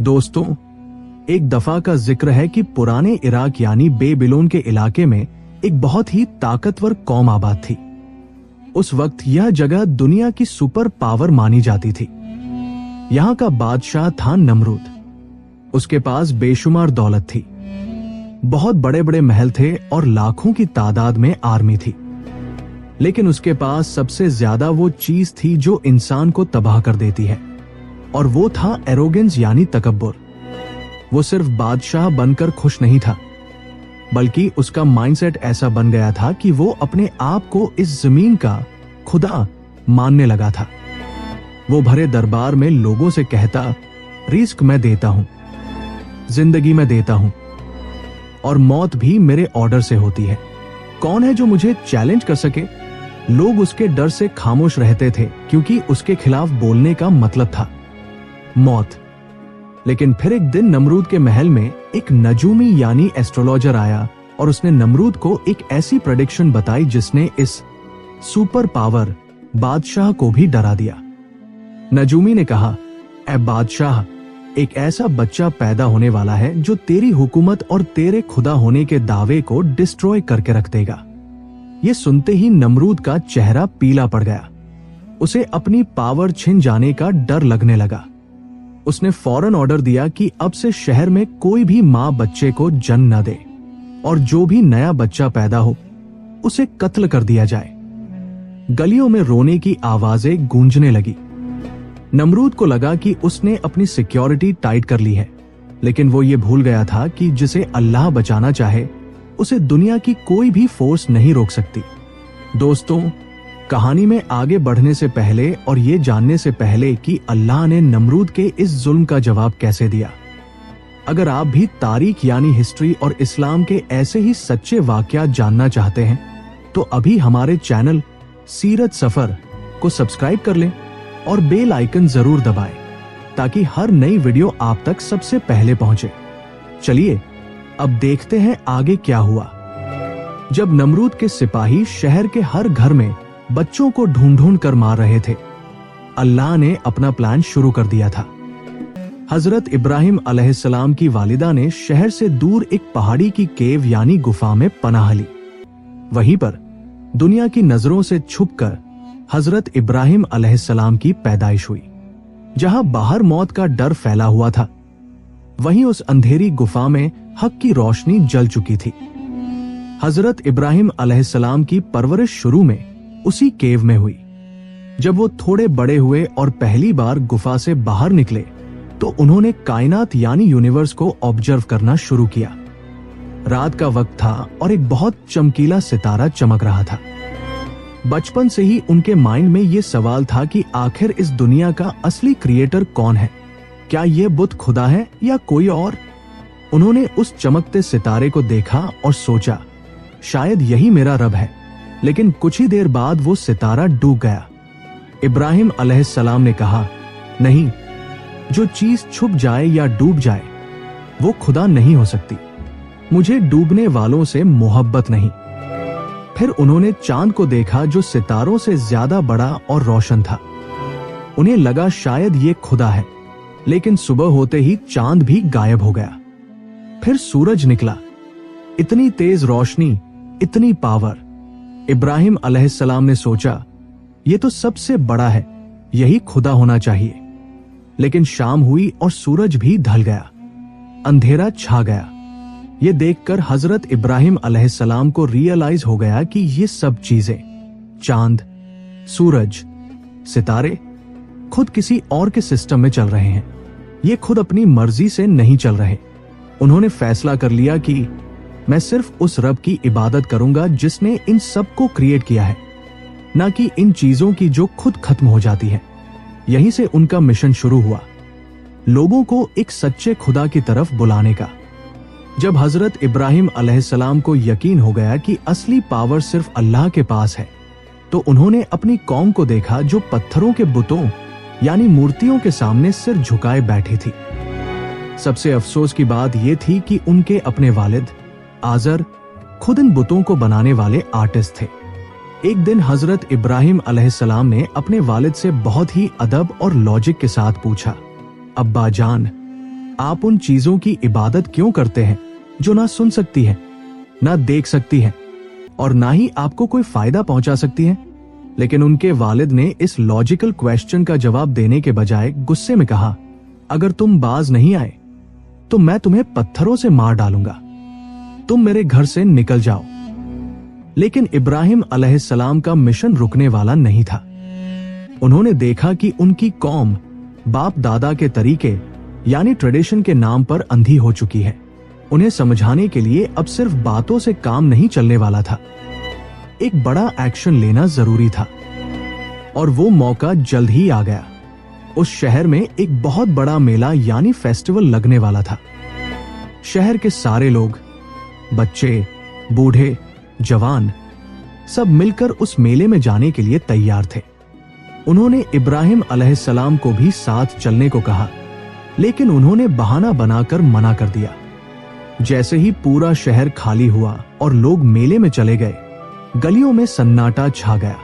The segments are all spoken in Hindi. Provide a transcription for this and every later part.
दोस्तों, एक दफा का जिक्र है कि पुराने इराक यानी बेबीलोन के इलाके में एक बहुत ही ताकतवर कौम आबाद थी। उस वक्त यह जगह दुनिया की सुपर पावर मानी जाती थी। यहाँ का बादशाह था नमरूद। उसके पास बेशुमार दौलत थी, बहुत बड़े बड़े महल थे और लाखों की तादाद में आर्मी थी। लेकिन उसके पास सबसे ज्यादा वो चीज थी जो इंसान को तबाह कर देती है, और वो था एरोगेंस यानी तकब्बुर। वो सिर्फ बादशाह बनकर खुश नहीं था, बल्कि उसका माइंडसेट ऐसा बन गया था कि वो अपने आप को इस जमीन का खुदा मानने लगा था। वो भरे दरबार में लोगों से कहता, रिस्क मैं देता हूं, जिंदगी मैं देता हूं, और मौत भी मेरे ऑर्डर से होती है। कौन है जो मुझे चैलेंज कर सके? लोग उसके डर से खामोश रहते थे, क्योंकि उसके खिलाफ बोलने का मतलब था मौत। लेकिन फिर एक दिन नमरूद के महल में एक नजूमी यानी एस्ट्रोलॉजर आया और उसने नमरूद को एक ऐसी प्रेडिक्शन बताई जिसने इस सुपर पावर बादशाह को भी डरा दिया। नजूमी ने कहा, ऐ बादशाह, एक ऐसा बच्चा पैदा होने वाला है जो तेरी हुकूमत और तेरे खुदा होने के दावे को डिस्ट्रॉय करके रख देगा। ये सुनते ही नमरूद का चेहरा पीला पड़ गया। उसे अपनी पावर छिन जाने का डर लगने लगा। उसने फौरन ऑर्डर दिया कि अब से शहर में कोई भी मां बच्चे को जन्म न दे, और जो भी नया बच्चा पैदा हो उसे कत्ल कर दिया जाए। गलियों में रोने की आवाजें गूंजने लगी। नमरूद को लगा कि उसने अपनी सिक्योरिटी टाइट कर ली है, लेकिन वो ये भूल गया था कि जिसे अल्लाह बचाना चाहे उसे दुनिया की कोई भी फोर्स नहीं रोक सकती। दोस्तों, कहानी में आगे बढ़ने से पहले और ये जानने से पहले कि अल्लाह ने नमरूद के इस जुल्म का जवाब कैसे दिया, अगर आप भी तारीख यानी हिस्ट्री और इस्लाम के ऐसे ही सच्चे वाकयात जानना चाहते हैं तो अभी हमारे चैनल सीरत सफर को सब्सक्राइब कर लें और बेल आइकन जरूर दबाएं ताकि हर नई वीडियो आप तक सबसे पहले पहुंचे। चलिए अब देखते हैं आगे क्या हुआ। जब नमरूद के सिपाही शहर के हर घर में बच्चों को ढूंढ ढूंढ कर मार रहे थे, अल्लाह ने अपना प्लान शुरू कर दिया था। हजरत इब्राहिम अलैहिस्सलाम की वालिदा ने शहर से दूर एक पहाड़ी की केव यानी गुफा में पनाह ली। वहीं पर दुनिया की नजरों से छुपकर हजरत इब्राहिम अलैहिस्सलाम की पैदाइश हुई। जहां बाहर मौत का डर फैला हुआ था, वहीं उस अंधेरी गुफा में हक की रोशनी जल चुकी थी। हजरत इब्राहिम अलैहिस्सलाम की परवरिश शुरू में उसी केव में हुई। जब वो थोड़े बड़े हुए और पहली बार गुफा से बाहर निकले तो उन्होंने कायनात यानी यूनिवर्स को ऑब्जर्व करना शुरू किया। रात का वक्त था और एक बहुत चमकीला सितारा चमक रहा था। बचपन से ही उनके माइंड में ये सवाल था कि आखिर इस दुनिया का असली क्रिएटर कौन है? क्या ये बुत खुदा है या कोई और? उन्होंने उस चमकते सितारे को देखा और सोचा, शायद यही मेरा रब है। लेकिन कुछ ही देर बाद वो सितारा डूब गया। इब्राहिम अलैहिस्सलाम ने कहा, नहीं, जो चीज छुप जाए या डूब जाए वो खुदा नहीं हो सकती। मुझे डूबने वालों से मोहब्बत नहीं। फिर उन्होंने चांद को देखा जो सितारों से ज्यादा बड़ा और रोशन था। उन्हें लगा शायद ये खुदा है, लेकिन सुबह होते ही चांद भी गायब हो गया। फिर सूरज निकला। इतनी तेज रोशनी, इतनी पावर। इब्राहिम अलैहिस्सलाम ने सोचा, ये तो सबसे बड़ा है, यही खुदा होना चाहिए। लेकिन शाम हुई और सूरज भी ढल गया, अंधेरा छा गया। ये देखकर हजरत इब्राहिम अलैहिस्सलाम को रियलाइज हो गया कि ये सब चीजें, चांद, सूरज, सितारे, खुद किसी और के सिस्टम में चल रहे हैं। ये खुद अपनी मर्जी से नहीं चल रहे। उन्होंने फैसला कर लिया कि मैं सिर्फ उस रब की इबादत करूंगा जिसने इन सब को क्रिएट किया है, ना कि इन चीजों की जो खुद खत्म हो जाती है। यहीं से उनका मिशन शुरू हुआ, लोगों को एक सच्चे खुदा की तरफ बुलाने का। जब हजरत इब्राहिम अलैहिस्सलाम को यकीन हो गया कि असली पावर सिर्फ अल्लाह के पास है, तो उन्होंने अपनी कौम को देखा जो पत्थरों के बुतों यानी मूर्तियों के सामने सिर झुकाए बैठी थी। सबसे अफसोस की बात यह थी कि उनके अपने वालिद आजर खुद इन बुतों को बनाने वाले आर्टिस्ट थे। एक दिन हजरत इब्राहिम अलैहिस्सलाम ने अपने वालिद से बहुत ही अदब और लॉजिक के साथ पूछा, अब्बा जान, आप उन चीजों की इबादत क्यों करते हैं जो ना सुन सकती है, ना देख सकती है और ना ही आपको कोई फायदा पहुंचा सकती है? लेकिन उनके वालिद ने इस लॉजिकल क्वेश्चन का जवाब देने के बजाय गुस्से में कहा, अगर तुम बाज नहीं आए तो मैं तुम्हें पत्थरों से मार डालूंगा। तुम मेरे घर से निकल जाओ। लेकिन इब्राहिम अलैहिस्सलाम का मिशन रुकने वाला नहीं था। उन्होंने देखा कि उनकी कौम बाप दादा के तरीके यानी ट्रेडिशन के नाम पर अंधी हो चुकी है। उन्हें समझाने के लिए अब सिर्फ बातों से काम नहीं चलने वाला था, एक बड़ा एक्शन लेना जरूरी था। और वो मौका जल्द ही आ गया। उस शहर में एक बहुत बड़ा मेला यानी फेस्टिवल लगने वाला था। शहर के सारे लोग, बच्चे, बूढ़े, जवान, सब मिलकर उस मेले में जाने के लिए तैयार थे। उन्होंने इब्राहिम अलैहिस्सलाम को भी साथ चलने को कहा, लेकिन उन्होंने बहाना बनाकर मना कर दिया। जैसे ही पूरा शहर खाली हुआ और लोग मेले में चले गए, गलियों में सन्नाटा छा गया।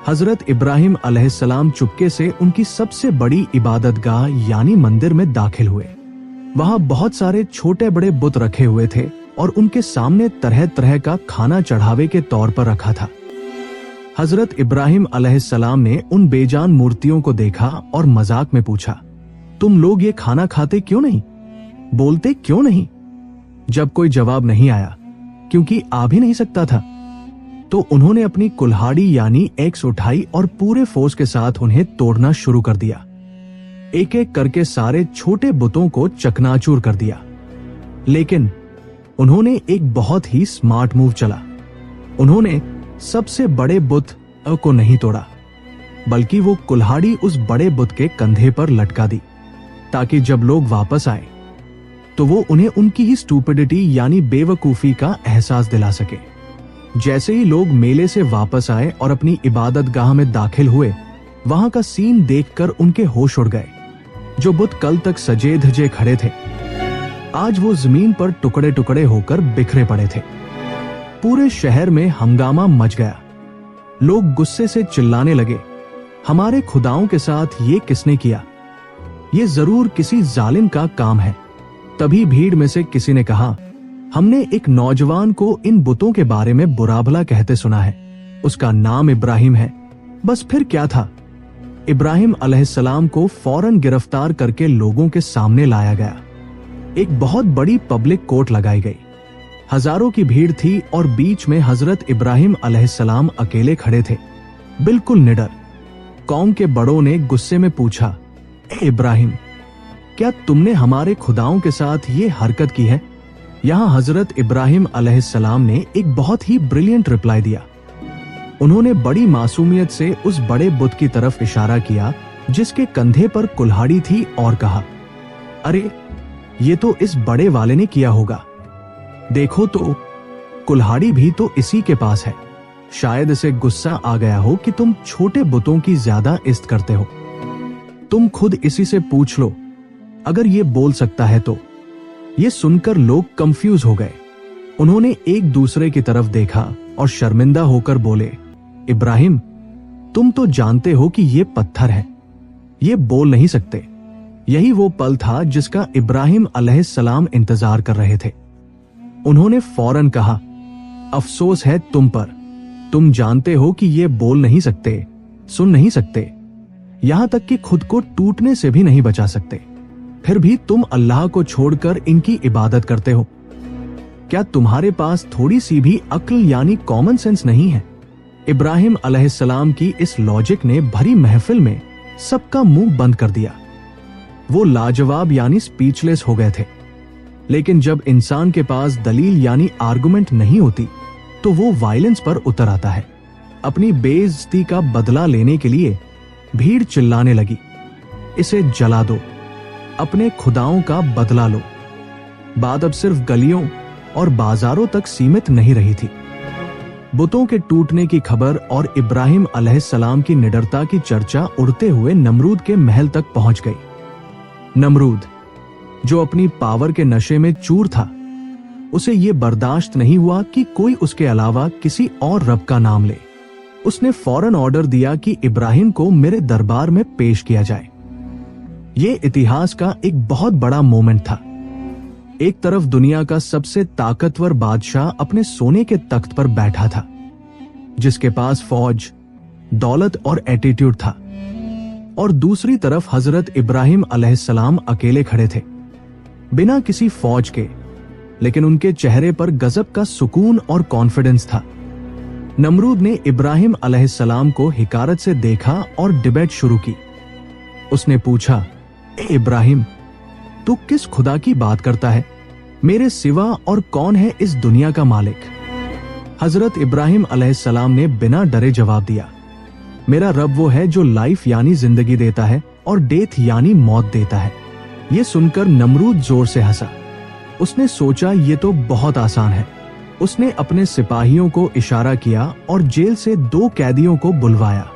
हजरत इब्राहिम अलैहिस्सलाम चुपके से उनकी सबसे बड़ी इबादतगाह यानी मंदिर में दाखिल हुए। वहां बहुत सारे छोटे बड़े बुत रखे हुए थे और उनके सामने तरह तरह का खाना चढ़ावे के तौर पर रखा था। हजरत इब्राहिम अलैहिस्सलाम ने उन बेजान मूर्तियों को देखा और मजाक में पूछा, तुम लोग ये खाना खाते क्यों नहीं, बोलते क्यों नहीं? जब कोई जवाब नहीं आया, क्योंकि आ भी नहीं सकता था, तो उन्होंने अपनी कुल्हाड़ी यानी एक्स उठाई और पूरे फोर्स के साथ उन्हें तोड़ना शुरू कर दिया। एक एक करके सारे छोटे बुतों को चकनाचूर कर दिया। लेकिन उन्होंने एक बहुत ही स्मार्ट मूव चला। उन्होंने सबसे बड़े बुत को नहीं तोड़ा, बल्कि वो कुल्हाड़ी उस बड़े बुत के कंधे पर लटका दी, ताकि जब लोग वापस आए तो वो उन्हें उनकी ही स्टूपिडिटी यानी बेवकूफी का एहसास दिला सके। जैसे ही लोग मेले से वापस आए और अपनी इबादत गाह में दाखिल हुए, वहां का सीन देखकर उनके होश उड़ गए। जो बुत कल तक सजे धजे खड़े थे, आज वो जमीन पर टुकड़े टुकड़े होकर बिखरे पड़े थे। पूरे शहर में हंगामा मच गया। लोग गुस्से से चिल्लाने लगे, हमारे खुदाओं के साथ ये किसने किया? ये जरूर किसी जालिम का काम है। तभी भीड़ में से किसी ने कहा, हमने एक नौजवान को इन बुतों के बारे में बुरा भला कहते सुना है। उसका नाम इब्राहिम है। बस फिर क्या था? इब्राहिम अलैहिस्सलाम को फौरन गिरफ्तार करके लोगों के सामने लाया गया। एक बहुत बड़ी पब्लिक कोर्ट लगाई गई। हजारों की भीड़ थी और बीच में हजरत इब्राहिम अलैहिस्सलाम अकेले खड़े थे, बिल्कुल निडर। कौम के बड़ों ने गुस्से में पूछा, ए इब्राहिम, क्या तुमने हमारे खुदाओं के साथ ये हरकत की है? यहां हजरत इब्राहिम अलैहिस्सलाम ने एक बहुत ही ब्रिलियंट रिप्लाई दिया। उन्होंने बड़ी मासूमियत से उस बड़े बुत की तरफ इशारा किया जिसके कंधे पर कुल्हाड़ी थी और कहा, अरे ये तो इस बड़े वाले ने किया होगा। देखो तो, कुल्हाड़ी भी तो इसी के पास है। शायद इसे गुस्सा आ गया हो कि तुम छोटे बुतों की ज्यादा इज्जत करते हो। तुम खुद इसी से पूछ लो, अगर ये बोल सकता है तो। ये सुनकर लोग कंफ्यूज हो गए। उन्होंने एक दूसरे की तरफ देखा और शर्मिंदा होकर बोले, इब्राहिम, तुम तो जानते हो कि ये पत्थर है, ये बोल नहीं सकते। यही वो पल था जिसका इब्राहिम अलैहिस्सलाम इंतजार कर रहे थे। उन्होंने फौरन कहा, अफसोस है तुम पर। तुम जानते हो कि ये बोल नहीं सकते, सुन नहीं सकते, यहां तक कि खुद को टूटने से भी नहीं बचा सकते। फिर भी तुम अल्लाह को छोड़कर इनकी इबादत करते हो। क्या तुम्हारे पास थोड़ी सी भी अक्ल यानी कॉमन सेंस नहीं है? इब्राहिम अलैहिस्सलाम की इस लॉजिक ने भरी महफिल में सबका मुंह बंद कर दिया। वो लाजवाब यानी स्पीचलेस हो गए थे। लेकिन जब इंसान के पास दलील यानी आर्गुमेंट नहीं होती, तो वो वायलेंस पर उतर आता है। अपनी बेइज्जती का बदला लेने के लिए भीड़ चिल्लाने लगी, इसे जला दो, अपने खुदाओं का बदला लो। बात अब सिर्फ गलियों और बाजारों तक सीमित नहीं रही थी। बुतों के टूटने की खबर और इब्राहिम अलैहिस्सलाम की निडरता की चर्चा उड़ते हुए नमरूद के महल तक पहुंच गई। नमरूद, जो अपनी पावर के नशे में चूर था, उसे ये बर्दाश्त नहीं हुआ कि कोई उसके अलावा किसी और रब का नाम ले। उसने फौरन ऑर्डर दिया कि इब्राहिम को मेरे दरबार में पेश किया जाए। ये इतिहास का एक बहुत बड़ा मोमेंट था। एक तरफ दुनिया का सबसे ताकतवर बादशाह अपने सोने के तख्त पर बैठा था, जिसके पास फौज, दौलत और एटीट्यूड था, और दूसरी तरफ हजरत इब्राहिम अलैहिस्सलाम अकेले खड़े थे, बिना किसी फौज के, लेकिन उनके चेहरे पर गजब का सुकून और कॉन्फिडेंस था। नमरूद ने इब्राहिम अलैहिस्सलाम को हिकारत से देखा और डिबेट शुरू की। उसने पूछा, ए इब्राहिम, तू किस खुदा की बात करता है? मेरे सिवा और कौन है इस दुनिया का मालिक? हजरत इब्राहिम अलैहिस्सलाम ने बिना डरे जवाब दिया, मेरा रब वो है जो लाइफ यानी जिंदगी देता है और डेथ यानी मौत देता है। ये सुनकर नमरूद जोर से हंसा। उसने सोचा ये तो बहुत आसान है। उसने अपने सिपाहियों को इशारा किया और जेल से 2 कैदियों को बुलवाया।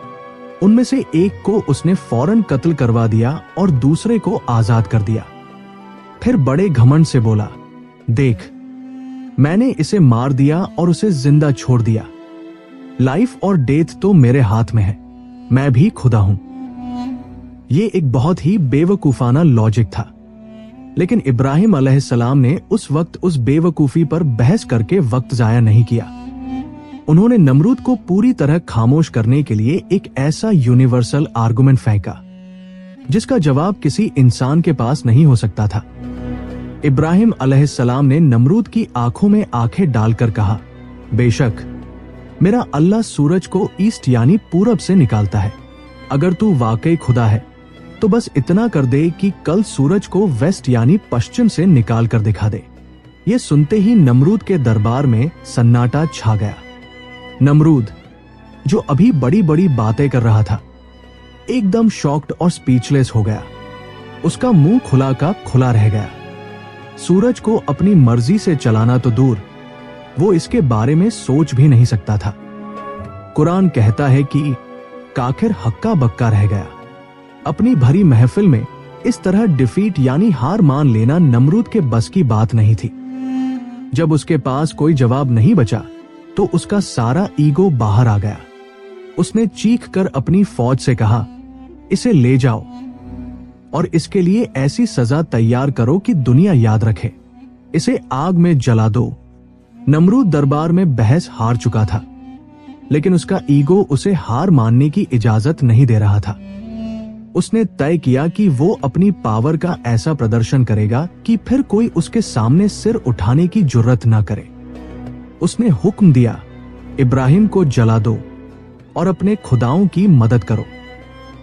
उनमें से एक को उसने फौरन कत्ल करवा दिया और दूसरे को आजाद कर दिया। फिर बड़े घमंड से बोला, देख, मैंने इसे मार दिया और उसे जिंदा छोड़ दिया। लाइफ और डेथ तो मेरे हाथ में है, मैं भी खुदा हूं। ये एक बहुत ही बेवकूफाना लॉजिक था, लेकिन इब्राहिम अलैहिस्सलाम ने उस वक्त उस बेवकूफी पर बहस करके वक्त जाया नहीं किया। उन्होंने नमरूद को पूरी तरह खामोश करने के लिए एक ऐसा यूनिवर्सल आर्गुमेंट फेंका जिसका जवाब किसी इंसान के पास नहीं हो सकता था। इब्राहिम अलैहिस्सलाम ने नमरूद की आंखों में आंखें डालकर कहा, बेशक मेरा अल्लाह सूरज को ईस्ट यानी पूरब से निकालता है। अगर तू वाकई खुदा है तो बस इतना कर दे कि कल सूरज को वेस्ट यानी पश्चिम से निकाल कर दिखा दे। ये सुनते ही नमरूद के दरबार में सन्नाटा छा गया। नमरूद, जो अभी बड़ी बड़ी बातें कर रहा था, एकदम शॉक्ड और स्पीचलेस हो गया। उसका मुंह खुला का खुला रह गया। सूरज को अपनी मर्जी से चलाना तो दूर, वो इसके बारे में सोच भी नहीं सकता था। कुरान कहता है कि काखिर हक्का बक्का रह गया। अपनी भरी महफिल में इस तरह डिफीट यानी हार मान लेना नमरूद के बस की बात नहीं थी। जब उसके पास कोई जवाब नहीं बचा तो उसका सारा ईगो बाहर आ गया। उसने चीख कर अपनी फौज से कहा, इसे ले जाओ और इसके लिए ऐसी सजा तैयार करो कि दुनिया याद रखे। इसे आग में जला दो। नमरूद दरबार में बहस हार चुका था, लेकिन उसका ईगो उसे हार मानने की इजाजत नहीं दे रहा था। उसने तय किया कि वो अपनी पावर का ऐसा प्रदर्शन करेगा कि फिर कोई उसके सामने सिर उठाने की जुर्रत न करे। उसने हुक्म दिया, इब्राहिम को जला दो और अपने खुदाओं की मदद करो।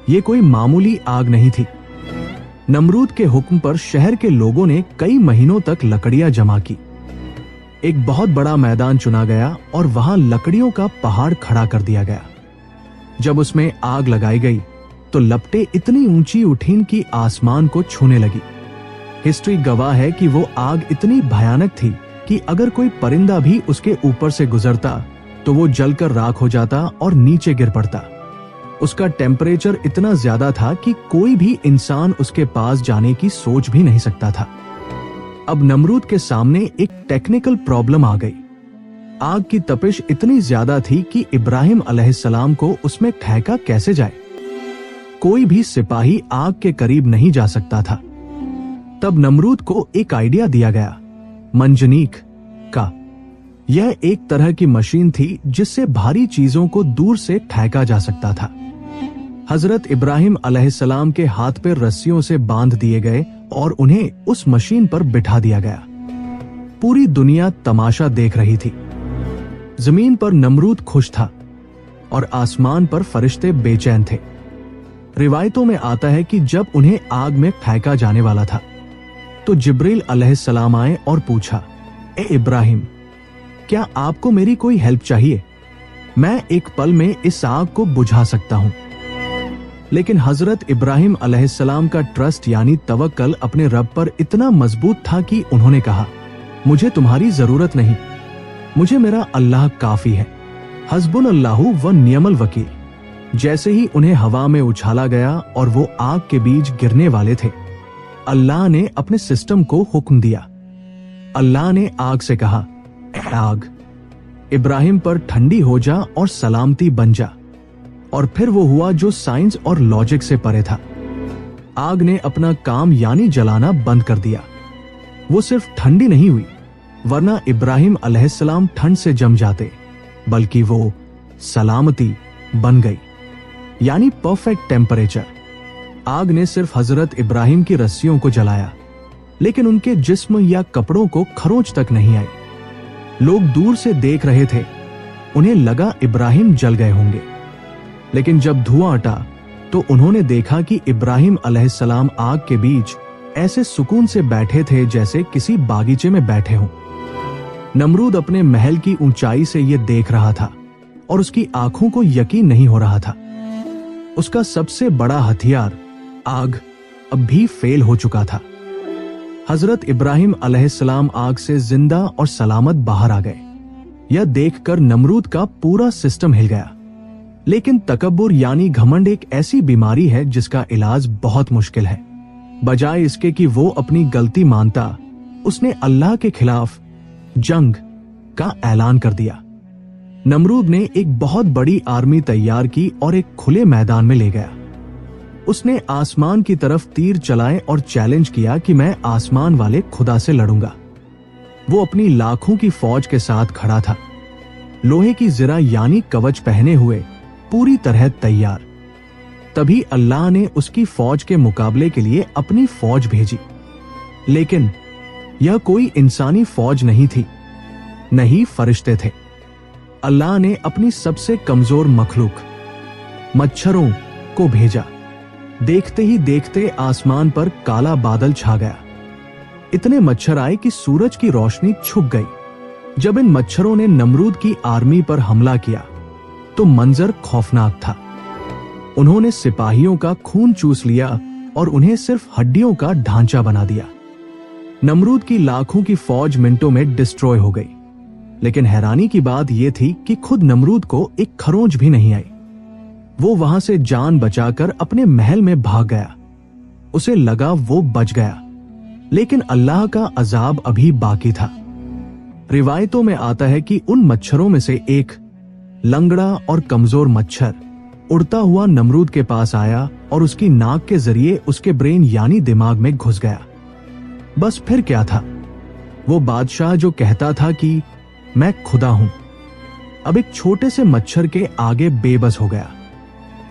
ये कोई मामूली आग नहीं थी। नमरूद के हुक्म पर शहर के लोगों ने कई महीनों तक लकड़ियां जमा की। एक बहुत बड़ा मैदान चुना गया और वहां लकड़ियों का पहाड़ खड़ा कर दिया गया। जब उसमें आग लगाई गई तो लपटें इतनी ऊंची उठीं कि आसमान को छूने लगी। हिस्ट्री गवाह है कि वो आग इतनी भयानक थी कि अगर कोई परिंदा भी उसके ऊपर से गुजरता तो वो जलकर राख हो जाता और नीचे गिर पड़ता। उसका टेम्परेचर इतना ज्यादा था कि कोई भी इंसान उसके पास जाने की सोच भी नहीं सकता था। अब नमरूद के सामने एक टेक्निकल प्रॉब्लम आ गई। आग की तपिश इतनी ज्यादा थी कि इब्राहिम अलैहिस्सलाम को उसमें फेंका कैसे जाए। कोई भी सिपाही आग के करीब नहीं जा सकता था। तब नमरूद को एक आइडिया दिया गया, मंजनीक का। यह एक तरह की मशीन थी जिससे भारी चीजों को दूर से फेंका जा सकता था। हजरत इब्राहिम अलैहिस्सलाम के हाथ पे रस्सियों से बांध दिए गए और उन्हें उस मशीन पर बिठा दिया गया। पूरी दुनिया तमाशा देख रही थी। जमीन पर नमरूद खुश था और आसमान पर फरिश्ते बेचैन थे। रिवायतों में आता है कि जब उन्हें आग में फेंका जाने वाला था तो जिब्रील अलैहिस्सलाम आए और पूछा, ए इब्राहिम, क्या आपको मेरी कोई हेल्प चाहिए? मैं एक पल में इस आग को बुझा सकता हूं। लेकिन हजरत इब्राहिम अलैहिस्सलाम का ट्रस्ट यानी तवक्कल अपने रब पर इतना मजबूत था कि उन्होंने कहा, मुझे तुम्हारी जरूरत नहीं, मुझे मेरा अल्लाह काफी है। हस्बुनल्लाहु व नियमल वकील। जैसे ही उन्हें हवा में उछाला गया और वो आग के बीच गिरने वाले थे, अल्लाह ने अपने सिस्टम को हुक्म दिया। अल्लाह ने आग से कहा, आग, इब्राहिम पर ठंडी हो जा और सलामती बन जा। और फिर वो हुआ जो साइंस और लॉजिक से परे था। आग ने अपना काम यानी जलाना बंद कर दिया। वो सिर्फ ठंडी नहीं हुई, वरना इब्राहिम अलैहिस्सलाम ठंड से जम जाते, बल्कि वो सलामती बन गई, यानी परफेक्ट टेम्परेचर। आग ने सिर्फ हजरत इब्राहिम की रस्सियों को जलाया, लेकिन उनके जिस्म या कपड़ों को खरोंच तक नहीं आई। लोग दूर से देख रहे थे, उन्हें लगा इब्राहिम जल गए होंगे, लेकिन जब धुआं हटा तो उन्होंने देखा कि इब्राहिम अलैहिस्सलाम आग के बीच ऐसे सुकून से बैठे थे जैसे किसी बागीचे में बैठे हों। नमरूद अपने महल की ऊंचाई से यह देख रहा था और उसकी आंखों को यकीन नहीं हो रहा था। उसका सबसे बड़ा हथियार आग अब भी फेल हो चुका था। हजरत इब्राहिम अलैहिस्सलाम आग से जिंदा और सलामत बाहर आ गए। यह देखकर नमरूद का पूरा सिस्टम हिल गया। लेकिन तकब्बुर यानी घमंड एक ऐसी बीमारी है जिसका इलाज बहुत मुश्किल है। बजाय इसके कि वो अपनी गलती मानता, उसने अल्लाह के खिलाफ जंग का ऐलान कर दिया। नमरूद ने एक बहुत बड़ी आर्मी तैयार की और एक खुले मैदान में ले गया। उसने आसमान की तरफ तीर चलाए और चैलेंज किया कि मैं आसमान वाले खुदा से लड़ूंगा। वो अपनी लाखों की फौज के साथ खड़ा था, लोहे की जिरा यानी कवच पहने हुए, पूरी तरह तैयार। तभी अल्लाह ने उसकी फौज के मुकाबले के लिए अपनी फौज भेजी। लेकिन यह कोई इंसानी फौज नहीं थी, नहीं फरिश्ते थे। अल्लाह ने अपनी सबसे कमजोर मखलूक मच्छरों को भेजा। देखते ही देखते आसमान पर काला बादल छा गया। इतने मच्छर आए कि सूरज की रोशनी छुप गई। जब इन मच्छरों ने नमरूद की आर्मी पर हमला किया तो मंजर खौफनाक था। उन्होंने सिपाहियों का खून चूस लिया और उन्हें सिर्फ हड्डियों का ढांचा बना दिया। नमरूद की लाखों की फौज मिनटों में डिस्ट्रॉय हो गई। लेकिन हैरानी की बात यह थी कि खुद नमरूद को एक खरोंच भी नहीं आई। वो वहां से जान बचाकर अपने महल में भाग गया। उसे लगा वो बच गया, लेकिन अल्लाह का अजाब अभी बाकी था। रिवायतों में आता है कि उन मच्छरों में से एक लंगड़ा और कमजोर मच्छर उड़ता हुआ नमरूद के पास आया और उसकी नाक के जरिए उसके ब्रेन यानी दिमाग में घुस गया। बस फिर क्या था? वो बादशाह जो कहता था कि मैं खुदा हूं, अब एक छोटे से मच्छर के आगे बेबस हो गया।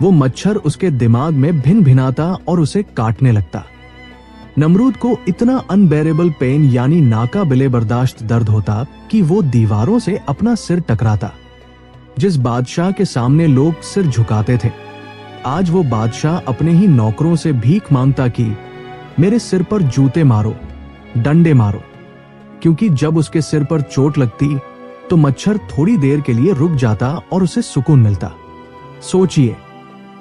वो मच्छर उसके दिमाग में भिन भिनाता और उसे काटने लगता। नमरूद को इतना अनबेरेबल पेन यानी नाकाबिले बर्दाश्त दर्द होता कि वो दीवारों से अपना सिर टकराता। जिस बादशाह के सामने लोग सिर झुकाते थे, आज वो बादशाह अपने ही नौकरों से भीख मांगता कि मेरे सिर पर जूते मारो, डंडे मारो, क्योंकि जब उसके सिर पर चोट लगती तो मच्छर थोड़ी देर के लिए रुक जाता और उसे सुकून मिलता। सोचिए,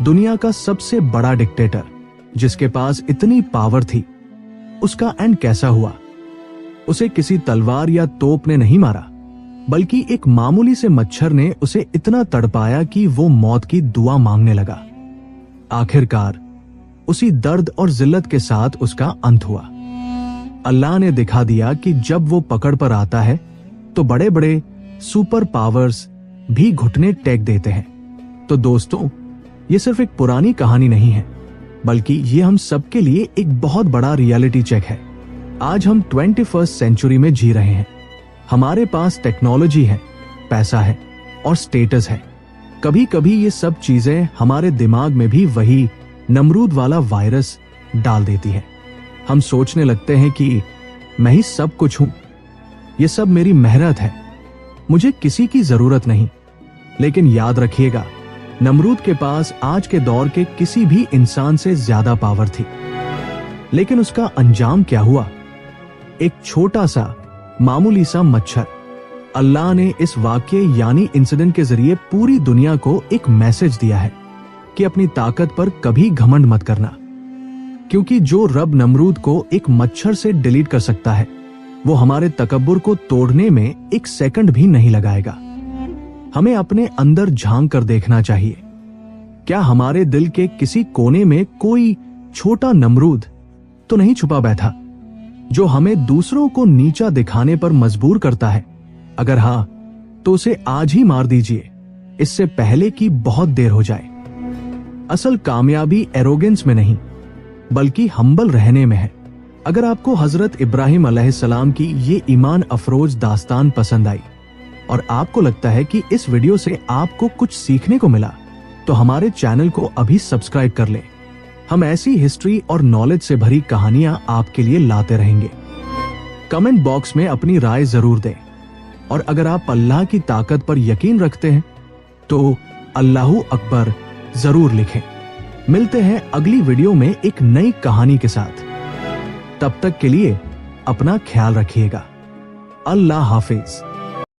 दुनिया का सबसे बड़ा डिक्टेटर जिसके पास इतनी पावर थी, उसका एंड कैसा हुआ? उसे किसी तलवार या तोप ने नहीं मारा, बल्कि एक मामूली से मच्छर ने उसे इतना तड़पाया कि वो मौत की दुआ मांगने लगा। आखिरकार उसी दर्द और जिल्लत के साथ उसका अंत हुआ। अल्लाह ने दिखा दिया कि जब वो पकड़ पर आता है तो बड़े बड़े सुपर पावर्स भी घुटने टेक देते हैं। तो दोस्तों, ये सिर्फ एक पुरानी कहानी नहीं है, बल्कि ये हम सबके लिए एक बहुत बड़ा रियलिटी चेक है। आज हम 21st सेंचुरी में जी रहे हैं। हमारे पास टेक्नोलॉजी है, पैसा है और स्टेटस है। कभी कभी ये सब चीजें हमारे दिमाग में भी वही नमरूद वाला वायरस डाल देती है। हम सोचने लगते हैं कि मैं ही सब कुछ हूं, ये सब मेरी मेहनत है, मुझे किसी की जरूरत नहीं। लेकिन याद रखिएगा, नमरूद के पास आज के दौर के किसी भी इंसान से ज्यादा पावर थी। लेकिन उसका अंजाम क्या हुआ? एक छोटा सा मामूली सा मच्छर। अल्लाह ने इस वाक्य यानी इंसिडेंट के जरिए पूरी दुनिया को एक मैसेज दिया है कि अपनी ताकत पर कभी घमंड मत करना, क्योंकि जो रब नमरूद को एक मच्छर से डिलीट कर सकता है, वो हमारे तकब्बुर को तोड़ने में एक सेकंड भी नहीं लगाएगा। हमें अपने अंदर झांक कर देखना चाहिए। क्या हमारे दिल के किसी कोने में कोई छोटा नमरूद तो नहीं छुपा बैठा, जो हमें दूसरों को नीचा दिखाने पर मजबूर करता है? अगर हां, तो उसे आज ही मार दीजिए, इससे पहले कि बहुत देर हो जाए। असल कामयाबी एरोगेंस में नहीं, बल्कि हम्बल रहने में है। अगर आपको हजरत इब्राहिम अलैहिस्सलाम की ये ईमान अफरोज दास्तान पसंद आई और आपको लगता है कि इस वीडियो से आपको कुछ सीखने को मिला, तो हमारे चैनल को अभी सब्सक्राइब कर लें। हम ऐसी हिस्ट्री और नॉलेज से भरी कहानियां आपके लिए लाते रहेंगे। कमेंट बॉक्स में अपनी राय जरूर दें और अगर आप अल्लाह की ताकत पर यकीन रखते हैं तो अल्लाहू अकबर जरूर लिखें। मिलते हैं अगली वीडियो में एक नई कहानी के साथ। तब तक के लिए अपना ख्याल रखिएगा। अल्लाह हाफिज।